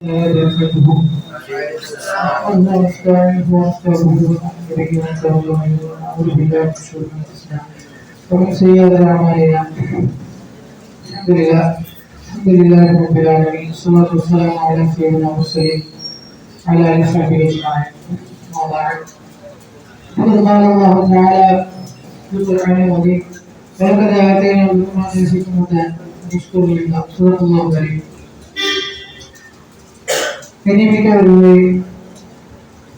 الله نستعينه ونستغفره ونعوذ بالله من شرور انفسنا ومن سيئات اعمالنا. الحمد لله رب العالمين، والصلاه والسلام على سيدنا المرسلين وعلى اله وصحبه اجمعين. وبعد، فقد قال الله تعالى في القران العظيم: ولقد اتينا لقمان حكمه ان اشكر لله. صدق الله العظيم. கண்ணியமிக்கவர்களே,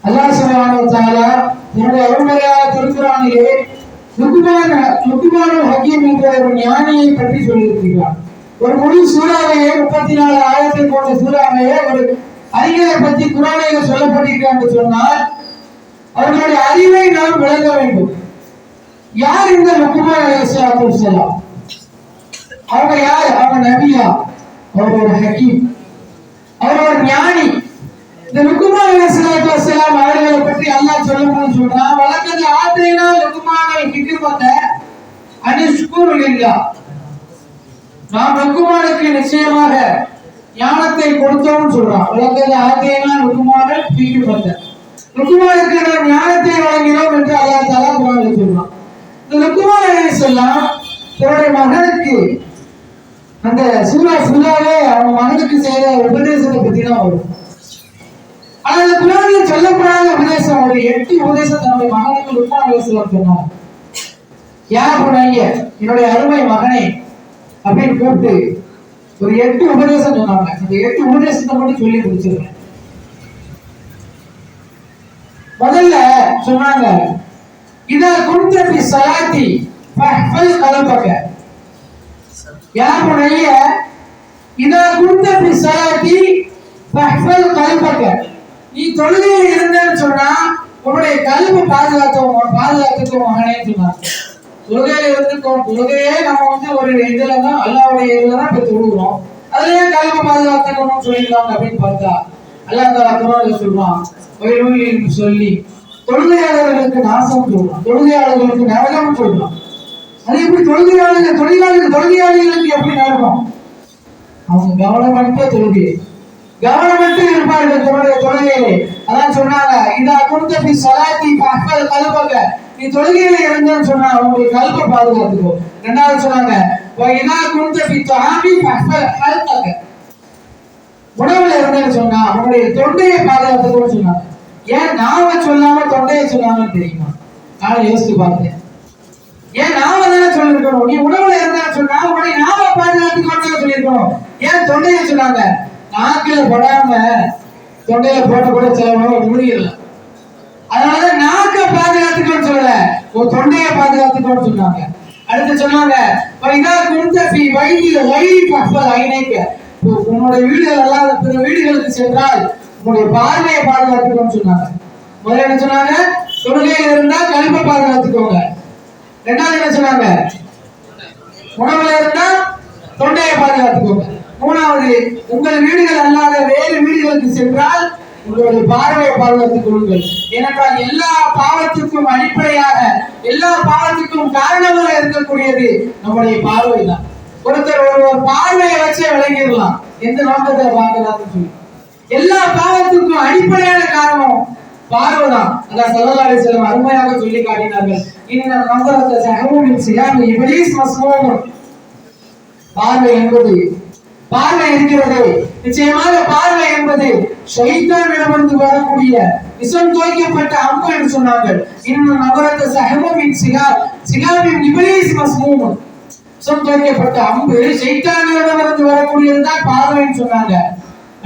அல்லாஹ் சுப்ஹானஹு வ தஆலா தன்னுடைய அருள்மறையான திருக்குர்ஆனிலே லுக்மானுல் ஹக்கீம் என்ற ஒரு ஞானியை பற்றி சொல்லியிருக்கிறார். ஒரு முழு சூறாவையே 34 ஆயத்தை கொண்ட சூறாவையே ஒரு அறிஞரை பற்றி குர்ஆனில் சொல்லப்பட்டிருக்கிறது என்று சொன்னால் அவர்களுடைய அறிவை நாம் விளங்க வேண்டும். யார் இந்த லுக்மான் அலைஹிஸ்ஸலாத்து வஸ்ஸலாம்? அவங்க யார்? அவங்க நபியா? அவர் ஒரு ஹக்கீம், அவர் ஒரு ஞானி. இந்த லுக்மான் அலைஹிஸ்ஸலாத்து வஸ்ஸலாம் அவர்களை பற்றி அல்லாஹ் சொல்லும்போது சொல்றான்: வலக்கத் ஆதைனா லுக்மானல் ஹிக்மத அன்ஷ்குரு லில்லாஹ். நாம் லுக்மானுக்கு நிச்சயமாக ஞானத்தை கொடுத்தோம்னு சொல்றான். வலக்கத் ஆதைனா லுக்மானல் ஹிக்மத, லுக்மானுக்கு நாம் ஞானத்தை வழங்கினோம் என்று அல்லாஹ் தஆலா குர்ஆனில் சொல்றான். இந்த லுக்மான் அலைஹிஸ்ஸலாம் தன்னுடைய மகனுக்கு அந்த சூரா ஃபுல்லாவே அவங்க மகனுக்கு செய்த உபதேசத்தை பத்தி தான் வரும். ஆனால் குர்ஆனில் சொல்லப்படாத உபதேசம் ஒரு 8 உபதேசம் தன்னுடைய மகனுக்கு லுக்மான் அலைஹிஸ்ஸலாம் சொன்னார். யா புனைய, என்னுடைய அருமை மகனே அப்படின்னு கூப்பிட்டு ஒரு 8 உபதேசம் சொன்னாங்க. அந்த 8 உபதேசத்தை மட்டும் சொல்லி முடிச்சிருக்கேன். முதல்ல சொன்னாங்க: இதா குன்த ஃபி ஸலாத்தி ஃபஹ்ஃபல் கல்பக. யா புனைய இதா குன்த ஃபி ஸலாத்தி ஃபஹ்ஃபல் கல்பக. நீ தொழுகையில் இருந்தேன்னு சொன்னா உன்னுடைய கல்வி பாதுகாத்துக்கோ மகனே சொன்னாங்க. தொழுகையில இருந்துக்கோ. தொழுகையே நம்ம ஒரு இதுலதான் அல்லாஹ்வுடைய இதுலதான் இப்ப தொழுகிறோம். அதுலயே கல்வி பாதுகாத்துக்கணும்னு சொல்லிருக்காங்க அப்படின்னு பார்த்தா அல்லாஹ் தஆலா குர்ஆன்ல சொல்றான்: வயலுல் சொல்லி தொழுகையாளர்களுக்கு நாசம் சொல்றான், தொழுகையாளர்களுக்கு நரகம் சொல்றான். அது எப்படி? தொழுகையாளிகளுக்கு எப்படி நரகம்? அவங்க கவனமற்ற தொழுகை, கவனமற்று இருப்பார்கள் தன்னுடைய தொழுகையிலே. அதான் சொன்னாங்க: இதா குன்த ஃபி ஸலாத்தி ஃபஹ்ஃபல் கல்பக. நீ தொழுகையில இருந்தேன்னு சொன்னா உங்களுடைய கல்பை பாதுகாத்துக்கோ. இரண்டாவது சொன்னாங்க: வ இதா குன்த ஃபி தஆமி ஃபஹ்ஃபல் ஹல்கக. உணவுல இருந்தேன்னு சொன்னா உங்களுடைய தொண்டையை பாதுகாத்துக்கோன்னு சொன்னாங்க. ஏன் நாம சொல்லாம தொண்டையை சொன்னாங்கன்னு தெரியுமா? நான் யோசிச்சு பார்த்தேன். ஏன் நாம தானே சொல்லிருக்கணும். நீ உணவுல இருந்தா சொன்னா உடனே நாம பாதுகாத்துக்கோன்னு சொல்லிருக்கணும். ஏன் தொண்டையை சொன்னாங்க? நாக்கில படாம தொண்டையில போட்ட கூட சில உணவு முடியல. அதனால நாக்க பாதுகாத்துக்கோன்னு சொல்லல, ஒரு தொண்டையை பாதுகாத்துக்கோன்னு சொன்னாங்க. அடுத்து சொன்னாங்க: இதா குன்த ஃபி வைதில வைரி ஃபஹ்ஃபல் ஐனைக. உன்னுடைய வீடுகள் அல்லாத பிற வீடுகளுக்கு சென்றால் உன்னுடைய பார்வையை பாதுகாத்துக்கோன்னு சொன்னாங்க. முதல்ல என்ன சொன்னாங்க? தொழுகையில் இருந்தா கல்பை பாதுகாத்துக்கோங்க. ரெண்டாவது என்ன சொன்னாங்க? உணவுல இருந்தா தொண்டையை பாதுகாத்துக்கோங்க. மூணாவது, உங்கள் வீடுகள் அல்லாத வேறு வீடுகளுக்கு சென்றால் உங்களுடைய பார்வையை பாதுகாத்துக் கொள்ளுங்கள். ஏனென்றால் எல்லா பாவத்துக்கும் அடிப்படையாக, எல்லா பாவத்துக்கும் காரணமாக இருக்கக்கூடியது நம்முடைய பார்வை தான். ஒருத்தர் ஒரு பார்வையை வச்சே விளங்கிடலாம் எந்த நோக்கத்தை பார்க்கலாம்னு சொல்லி. எல்லா பாவத்துக்கும் அடிப்படையான காரணம் பார்வைதான். அல்லாஹ் ஸல்லல்லாஹு அலைஹி வஸல்லம் அருமையாக சொல்லி காட்டினார்கள்: இன்ன நஸரத ஸஹூமின் ஸியாமி இப்லீஸ் மஸ்மூம். பார்வை என்பது, பார்வை இருக்கிறது, நிச்சயமாக பார்வை என்பது ஷைத்தானிடமிருந்து வரக்கூடிய விஷம் தோய்க்கப்பட்ட அம்பு என்று சொன்னார்கள். இன்ன நஸரத ஸஹூமின் ஸியாமி இப்லீஸ் மஸ்மூம். விஷம் தோய்க்கப்பட்ட அம்பு ஷைத்தானிடமிருந்து வரக்கூடியதுதான் பார்வைன்னு சொன்னாங்க.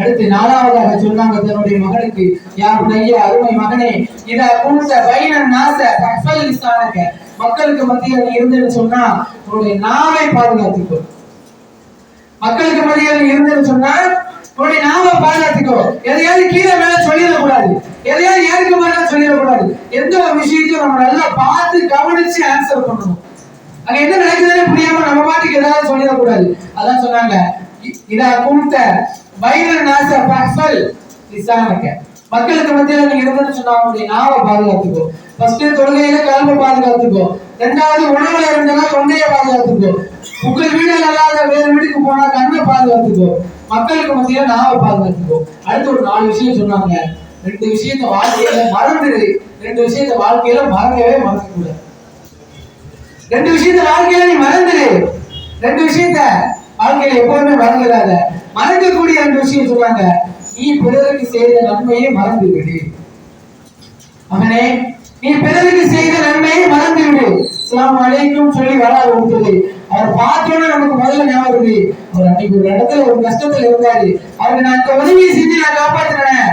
அடுத்து நாலாவதாக சொன்னாங்க தன்னுடைய மகனுக்கு: யா புனைய, அருமை மகனே, இதா குன்த பைனன் நாஸ ஃபஹ்ஃபல் லிஸானக. மக்களுக்கு மத்தியில் நீ இருந்தேன்னு சொன்னா உன்னுடைய நாவை பாதுகாத்துக்கோ. மக்களுக்கு மத்தியில் இருந்தேன்னு சொன்னா உன்னுடைய நாவை பாதுகாத்துக்கோ. எதையாவது கீழே மேல சொல்லிடக்கூடாது, எதையாவது ஏற்க மாதிரி சொல்லிடக்கூடாது. எந்த ஒரு விஷயத்தையும் நம்ம நல்லா பார்த்து கவனிச்சு ஆன்சர் பண்ணணும். அங்க என்ன நடக்குதுன்னு புரியாம நம்ம பாட்டுக்கு ஏதாவது சொல்லிடக்கூடாது. அதான் சொன்னாங்க: இதா குன்த பைனன் நாஸ ஃபஹ்ஃபல் லிஸானக. மக்களுக்கு மத்தியில் நீ இருந்தேன்னு சொன்னா உன்னுடைய நாவை பாதுகாத்துக்கோ. ஃபர்ஸ்ட் தொழுகையில கல்பை பாதுகாத்துக்கோ. ரெண்டாவது உணவுல இருந்தா தொண்டையை பாதுகாத்துக்கோ. உங்கள் வீடு அல்லாத வேறு வீட்டுக்கு போனா கண்ணை பாதுகாத்துக்கோ. மக்களுக்கு மத்தியில நாவை பாதுகாத்துக்கோ. அடுத்து ஒரு 4 விஷயம் சொன்னாங்க. 2 விஷயத்த வாழ்க்கையில மறந்துடு. 2 விஷயத்த வாழ்க்கையில மறக்கவே மறக்கக்கூடாது. 2 விஷயத்த வாழ்க்கையில நீ மறந்துடு. 2 விஷயத்த வாழ்க்கையில எப்பவுமே மறந்துடாத. மறக்கக்கூடிய 2 விஷயம் சொன்னாங்க. நீ பிறருக்கு செய்த நன்மையை மறந்து விடு. அவனே, நீ பிறருக்கு செய்த நன்மையை மறந்து விடு. அஸ்ஸலாமு அலைக்கும் சொல்லி வராது கொடுத்தது. அவர் பார்த்தோன்னே நமக்கு முதல்ல ஞாபகம் வருது. அவர் அன்னைக்கு ஒரு இடத்துல ஒரு கஷ்டத்துல இருந்தாரு. அவருக்கு நான் இந்த உதவியை செஞ்சு நான் காப்பாத்தினேன்,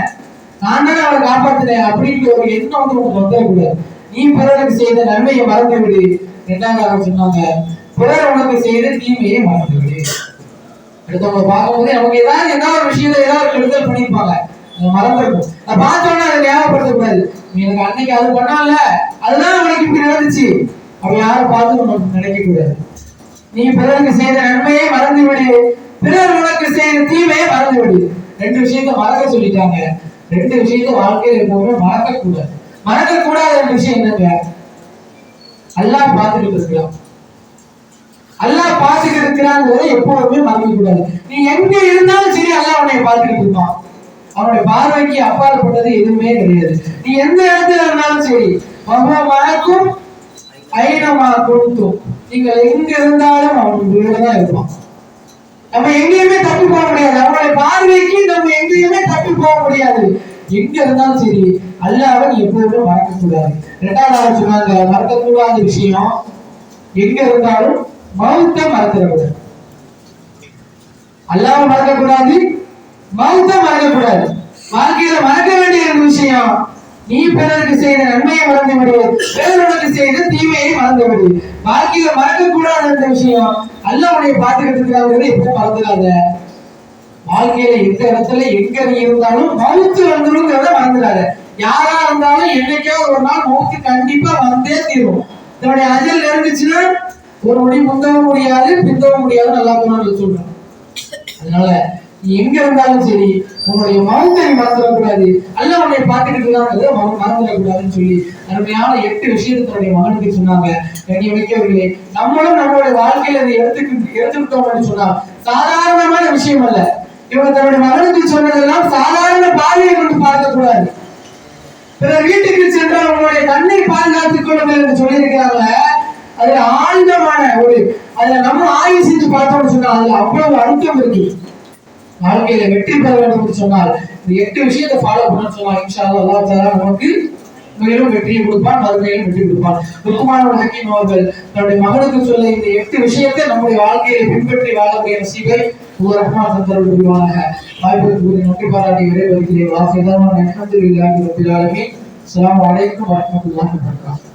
நான் தானே அவரை காப்பாத்தினேன் அப்படின்ற ஒரு எண்ணம் வந்து உனக்கு வந்துடக்கூடாது. நீ பிறருக்கு செய்த நன்மையை மறந்து விடு. 2வது சொன்னாங்க, பிறர் உனக்கு செய்த தீமையை மறந்து விடு. அடுத்தவங்க பார்க்கும்போது நமக்கு ஏதாவது ஒரு விஷயத்த ஏதாவது கெடுதல் பண்ணிருப்பாங்க, அதை மறந்துருக்கும். நான் பார்த்தோன்னா அதை ஞாபகப்படுத்தக்கூடாது. நீ எனக்கு அன்னைக்கு அது பண்ணால, அதுதான் உனக்கு இப்படி நடந்துச்சு அப்படி யாரும் பார்த்து நமக்கு நினைக்க கூடாது. நீ பிறருக்கு செய்த நன்மையை மறந்து விடு, பிறர் உனக்கு செய்த தீமையை மறந்து விடு. 2 விஷயத்த மறக்க சொல்லிட்டாங்க. 2 விஷயத்த வாழ்க்கையில எப்பவுமே மறக்க கூடாது. மறக்க கூடாத 2 விஷயம் என்னங்க? அல்லாஹ் பார்த்துக்கிட்டு இருக்கிறான். அல்லாஹ் பார்த்துக்கிட்டு இருக்கிறாங்கிறத எப்பவுமே மறக்க கூடாது. நீ எங்க இருந்தாலும் சரி அல்லாஹ் உன்னை பார்த்துக்கிட்டு இருப்பான். அவனுடைய பார்வைக்கு அப்பாற்பட்டது எதுவுமே கிடையாது. நீ எந்த இடத்துல இருந்தாலும் சரி, மகமாக்கும் ஐனமா கொடுத்தும், நீங்கள் எங்க இருந்தாலும் அவன் உங்களோடதான் இருப்பான். நம்ம எங்கேயுமே தப்பி போக முடியாது. அவனுடைய பார்வைக்கு நம்ம எங்கேயுமே தப்பி போக முடியாது. எங்க இருந்தாலும் சரி அல்லாஹ்வை எப்பவுமே மறக்க கூடாது. 2வது சொன்னாங்க, மறக்கக்கூடாத விஷயம், எங்க இருந்தாலும் மௌத்தை மறந்துடக்கூடாது. அல்லாஹ்வை மறக்கக்கூடாது, மௌத்தை மறக்கக்கூடாது. வாழ்க்கையில மறக்க வேண்டிய 2 விஷயம், நீ பிறருக்கு செய்த நன்மையை மறந்து விடு, பிறருக்கு செய்த தீமையை மறந்து விடு. வாழ்க்கையில மறக்கக்கூடாத 2 விஷயம், அல்லாஹ் உன்னை பார்த்துக்கிட்டு இருக்கிறாங்கிறத எப்போ மறந்துடாத. வாழ்க்கையில எந்த இடத்துல எங்க நீ இருந்தாலும் மௌத்து வந்துருங்கிறத மறந்துடாத. யாரா இருந்தாலும் என்னைக்காவது ஒரு நாள் மௌத்து கண்டிப்பா வந்தே தீரும். இதனுடைய அஜல் இருந்துச்சுன்னா ஒரு நொடி முந்தவும் முடியாது, பிந்தவும் முடியாது, நல்லா போனான்னு சொல்றேன். அதனால நீ எங்க இருந்தாலும் சரி உன்னுடைய மௌத்தை மறந்துடக்கூடாது. அல்லாஹ் உன்னை பார்த்துக்கிட்டு இருக்காங்கிறத மறந்துடக்கூடாதுன்னு சொல்லி அருமையான 8 விஷயத்தை தன்னுடைய மகனுக்கு சொன்னாங்க. கண்ணியமிக்கவர்களே, நம்மளும் நம்மளுடைய வாழ்க்கையில இதை எடுத்துக்கிட்டோம்னு சொன்னா சாதாரணமான விஷயம் அல்ல. இவங்க தன்னுடைய மகனுக்கு சொன்னதெல்லாம் சாதாரண பார்வையை கொண்டு பார்க்க கூடாது. பிற வீட்டுக்கு சென்றால் உங்களுடைய கண்ணை பாதுகாத்துக் கொள்ளுங்கள் என்று சொல்லி இருக்கிறாங்க. அதுல ஆழ்ந்தமான அதுல நம்ம ஆய்வு செஞ்சு பார்த்தோம்னு சொன்னா அதுல அவ்வளவு அர்த்தம் இருக்கு. வாழ்க்கையில வெற்றி பெற வேண்டும் என்று சொன்னால் இந்த 8 விஷயத்தை ஃபாலோ பண்ணணும்னு சொன்னா இன்ஷா அல்லாஹ் தஆலா நமக்கு மேலும் வெற்றியை கொடுப்பான், மறுமையிலும் வெற்றி கொடுப்பான். லுக்மானுல் ஹக்கீம் அவர்கள் தன்னுடைய மகனுக்கு சொல்ல இந்த 8 விஷயத்தை நம்முடைய வாழ்க்கையை பின்பற்றி வாழக்கூடிய நசீபை ரஹ்மான் தந்தருள் புரிவானாக. வாய்ப்புக்கு கூறி நன்றி பாராட்டி விடைபெறுகிறேன். அல்ஹம்துலில்லாஹி ரப்பில் ஆலமீன். அஸ்ஸலாமு அலைக்கும் வரஹ்மத்துல்லாஹி வபரகாத்துஹு.